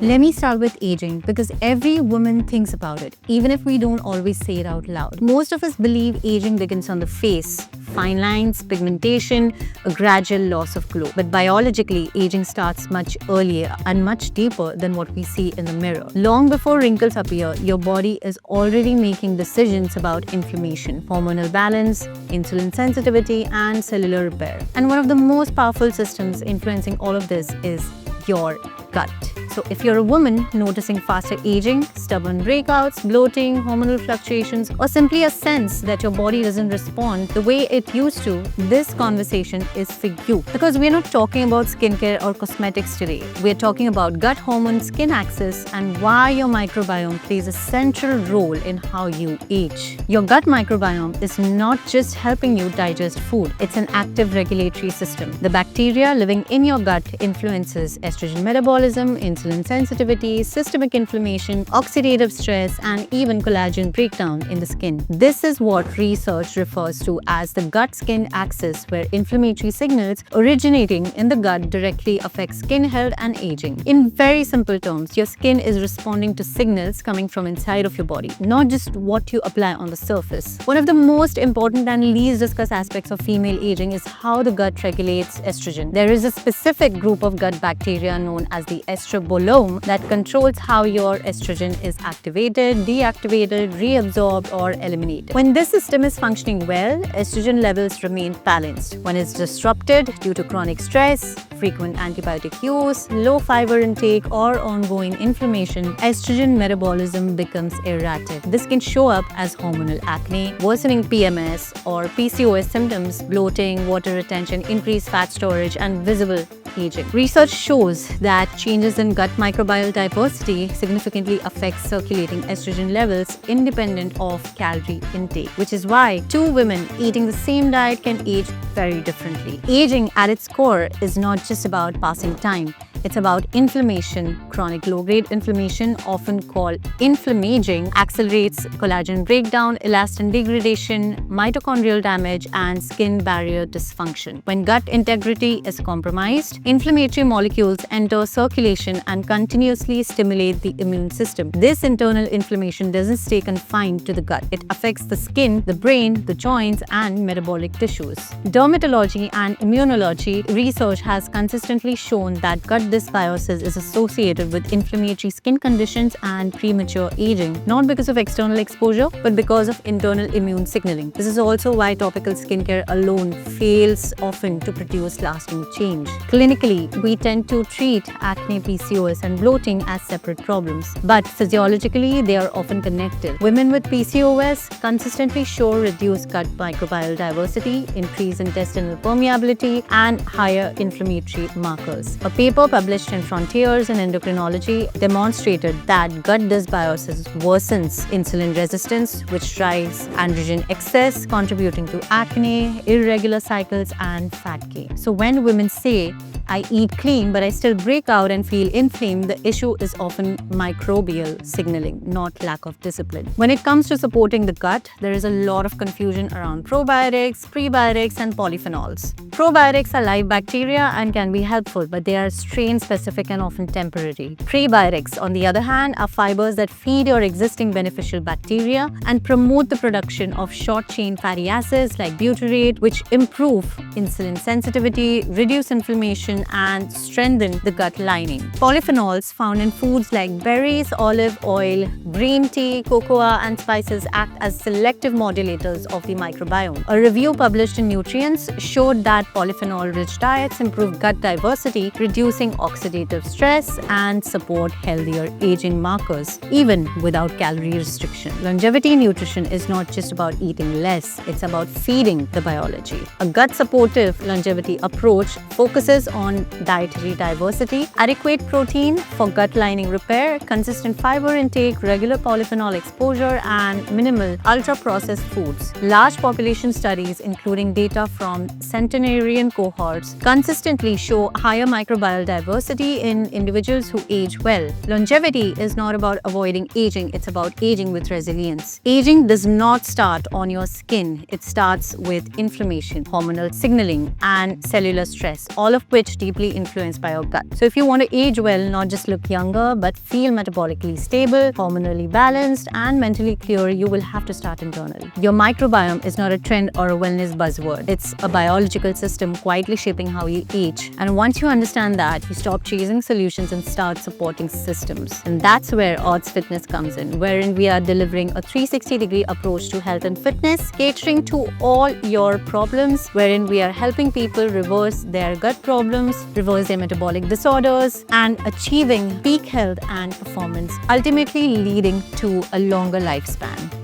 Let me start with aging because every woman thinks about it, even if we don't always say it out loud. Most of us believe aging begins on the face, fine lines, pigmentation, a gradual loss of glow. But biologically, aging starts much earlier and much deeper than what we see in the mirror. Long before wrinkles appear, your body is already making decisions about inflammation, hormonal balance, insulin sensitivity, and cellular repair. And one of the most powerful systems influencing all of this is your gut. So if you're a woman noticing faster aging, stubborn breakouts, bloating, hormonal fluctuations, or simply a sense that your body doesn't respond the way it used to, this conversation is for you. Because we're not talking about skincare or cosmetics today. We're talking about gut hormone skin axis and why your microbiome plays a central role in how you age. Your gut microbiome is not just helping you digest food, it's an active regulatory system. The bacteria living in your gut influences estrogen metabolism, insulin sensitivity, systemic inflammation, oxidative stress, and even collagen breakdown in the skin. This is what research refers to as the gut-skin axis, where inflammatory signals originating in the gut directly affect skin health and aging. In very simple terms, your skin is responding to signals coming from inside of your body, not just what you apply on the surface. One of the most important and least discussed aspects of female aging is how the gut regulates estrogen. There is a specific group of gut bacteria known as the estrobolome that controls how your estrogen is activated, deactivated, reabsorbed, or eliminated. When this system is functioning well, estrogen levels remain balanced. When it's disrupted due to chronic stress, frequent antibiotic use, low fiber intake, or ongoing inflammation, estrogen metabolism becomes erratic. This can show up as hormonal acne, worsening PMS or PCOS symptoms, bloating, water retention, increased fat storage, and visible aging. Research shows that changes in gut microbial diversity significantly affect circulating estrogen levels independent of calorie intake, which is why two women eating the same diet can age very differently. Aging at its core is not just about passing time. It's about inflammation. Chronic low-grade inflammation, often called inflammaging, accelerates collagen breakdown, elastin degradation, mitochondrial damage, and skin barrier dysfunction. When gut integrity is compromised, inflammatory molecules enter circulation and continuously stimulate the immune system. This internal inflammation doesn't stay confined to the gut. It affects the skin, the brain, the joints, and metabolic tissues. Dermatology and immunology research has consistently shown that gut dysbiosis is associated with inflammatory skin conditions and premature aging, not because of external exposure, but because of internal immune signaling. This is also why topical skincare alone fails often to produce lasting change. Clinically, we tend to treat acne, PCOS, and bloating as separate problems, but physiologically, they are often connected. Women with PCOS consistently show reduced gut microbial diversity, increased intestinal permeability, and higher inflammatory markers. A paper published in Frontiers in Endocrinology demonstrated that gut dysbiosis worsens insulin resistance, which drives androgen excess, contributing to acne, irregular cycles, and fat gain. So when women say, I eat clean, but I still break out and feel inflamed, the issue is often microbial signaling, not lack of discipline. When it comes to supporting the gut, there is a lot of confusion around probiotics, prebiotics, and polyphenols. Probiotics are live bacteria and can be helpful, but they are strain-specific and often temporary. Prebiotics, on the other hand, are fibers that feed your existing beneficial bacteria and promote the production of short-chain fatty acids like butyrate, which improve insulin sensitivity, reduce inflammation, and strengthen the gut lining. Polyphenols found in foods like berries, olive oil, green tea, cocoa, and spices act as selective modulators of the microbiome. A review published in Nutrients showed that polyphenol-rich diets improve gut diversity, reducing oxidative stress, and support healthier aging markers, even without calorie restriction. Longevity nutrition is not just about eating less, it's about feeding the biology. A gut-supportive longevity approach focuses on dietary diversity, adequate protein for gut lining repair, consistent fiber intake, regular polyphenol exposure, and minimal ultra-processed foods. Large population studies, including data from centenarian cohorts, consistently show higher microbial diversity diversity in individuals who age well. Longevity is not about avoiding aging, it's about aging with resilience. Aging does not start on your skin, it starts with inflammation, hormonal signaling, and cellular stress, all of which deeply influenced by your gut. So if you want to age well, not just look younger, but feel metabolically stable, hormonally balanced, and mentally clear, you will have to start internally. Your microbiome is not a trend or a wellness buzzword. It's a biological system quietly shaping how you age. And once you understand that, you stop chasing solutions and start supporting systems. And that's where Odds Fitness comes in, wherein we are delivering a 360-degree approach to health and fitness, catering to all your problems, wherein we are helping people reverse their gut problems, reverse their metabolic disorders, and achieving peak health and performance, ultimately leading to a longer lifespan.